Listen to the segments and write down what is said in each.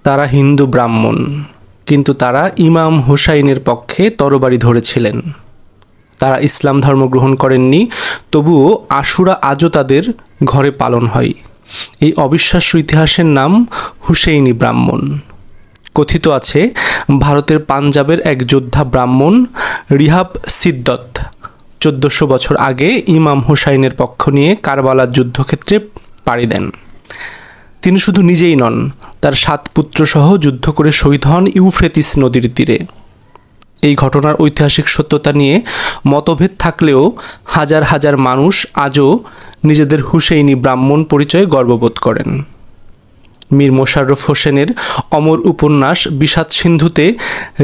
তারা হিন্দু ব্রাহ্মণ, কিন্তু তারা ইমাম হুসাইনের পক্ষে তরবারি ধরেছিলেন। তারা ইসলাম ধর্ম গ্রহণ করেননি, তবুও আশুরা আজও তাদের ঘরে পালন হয়। এই অবিশ্বাস্য ইতিহাসের নাম হুসেইনি ব্রাহ্মণ। কথিত আছে ভারতের পাঞ্জাবের এক যোদ্ধা ব্রাহ্মণ রিহাব সিদ্দত 1400 বছর আগে ইমাম হুসাইনের পক্ষ নিয়ে কারবালার যুদ্ধক্ষেত্রে পাড়ি দেন। তিনি শুধু নিজেই নন, তার 7 পুত্রসহ যুদ্ধ করে শহীদ হন ইউফ্রেটিস নদীর তীরে। এই ঘটনার ঐতিহাসিক সত্যতা নিয়ে মতভেদ থাকলেও হাজার হাজার মানুষ আজও নিজেদের হুসেইনি ব্রাহ্মণ পরিচয়ে গর্ববোধ করেন। মীর মোশাররফ হোসেনের অমর উপন্যাস বিষাদ সিন্ধুতে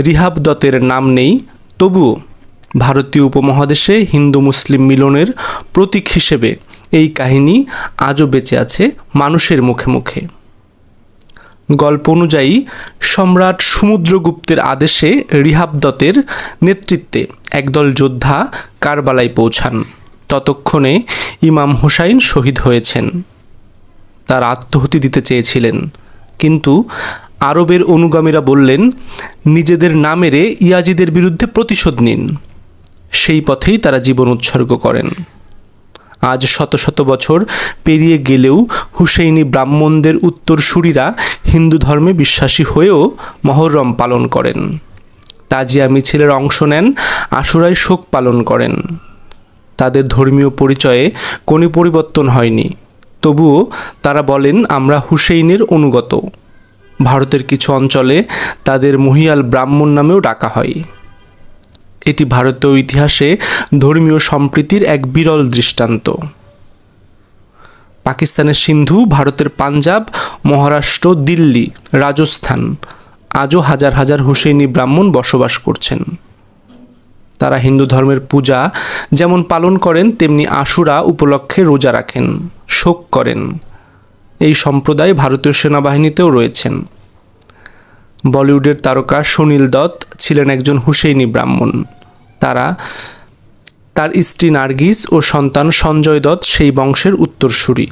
রিহাব দত্তের নাম নেই, তবুও ভারতীয় উপমহাদেশে হিন্দু মুসলিম মিলনের প্রতীক হিসেবে এই কাহিনী আজও বেঁচে আছে মানুষের মুখে মুখে। গল্প অনুযায়ী সম্রাট সমুদ্রগুপ্তের আদেশে রিহাব দত্তের নেতৃত্বে একদল যোদ্ধা কারবালায় পৌঁছান। ততক্ষণে ইমাম হুসাইন শহীদ হয়েছেন। তার আত্মহতি দিতে চেয়েছিলেন, কিন্তু আরবের অনুগামীরা বললেন, নিজেদের না মেরে ইয়াজিদের বিরুদ্ধে প্রতিশোধ নিন। সেই পথেই তারা জীবন উৎসর্গ করেন। আজ শত শত বছর পেরিয়ে গেলেও হুসেইনি ব্রাহ্মণদের উত্তরসূরিরা হিন্দু ধর্মে বিশ্বাসী হয়েও মহররম পালন করেন, তাজিয়া মিছিলের অংশ নেন, আশুরায় শোক পালন করেন। তাদের ধর্মীয় পরিচয়ে কোনো পরিবর্তন হয়নি, তবুও তারা বলেন, আমরা হুসেইনের অনুগত। ভারতের কিছু অঞ্চলে তাদের মহিয়াল ব্রাহ্মণ নামেও ডাকা হয়। এটি ভারতীয় ইতিহাসে ধর্মীয় সম্প্রীতির এক বিরল দৃষ্টান্ত। পাকিস্তানের সিন্ধু, ভারতের পাঞ্জাব, মহারাষ্ট্র, দিল্লি, রাজস্থান আজও হাজার হাজার হুসেইনি ব্রাহ্মণ বসবাস করছেন। তারা হিন্দু ধর্মের পূজা যেমন পালন করেন, তেমনি আশুরা উপলক্ষে রোজা রাখেন, শোক করেন। এই সম্প্রদায় ভারতীয় সেনাবাহিনীতেও রয়েছেন। বলিউডের তারকা সুনীল দত্ত ছিলেন একজন হুসেইনি ব্রাহ্মণ। তার স্ত্রী নার্গিস ও সন্তান সঞ্জয় দত্ত সেই বংশের উত্তরসূরি।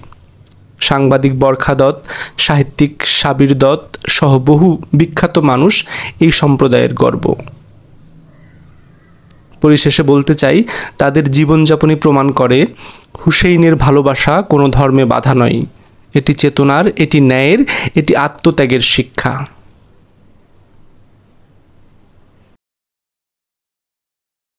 সাংবাদিক বরখা দত্ত, সাহিত্যিক সাবির দত্ত সহ বহু বিখ্যাত মানুষ এই সম্প্রদায়ের গর্ব। পরিশেষে বলতে চাই, তাদের জীবনযাপনই প্রমাণ করে হুসেইনের ভালোবাসা কোনো ধর্মে বাধা নয়। এটি চেতনার, এটি ন্যায়ের, এটি আত্মত্যাগের শিক্ষা।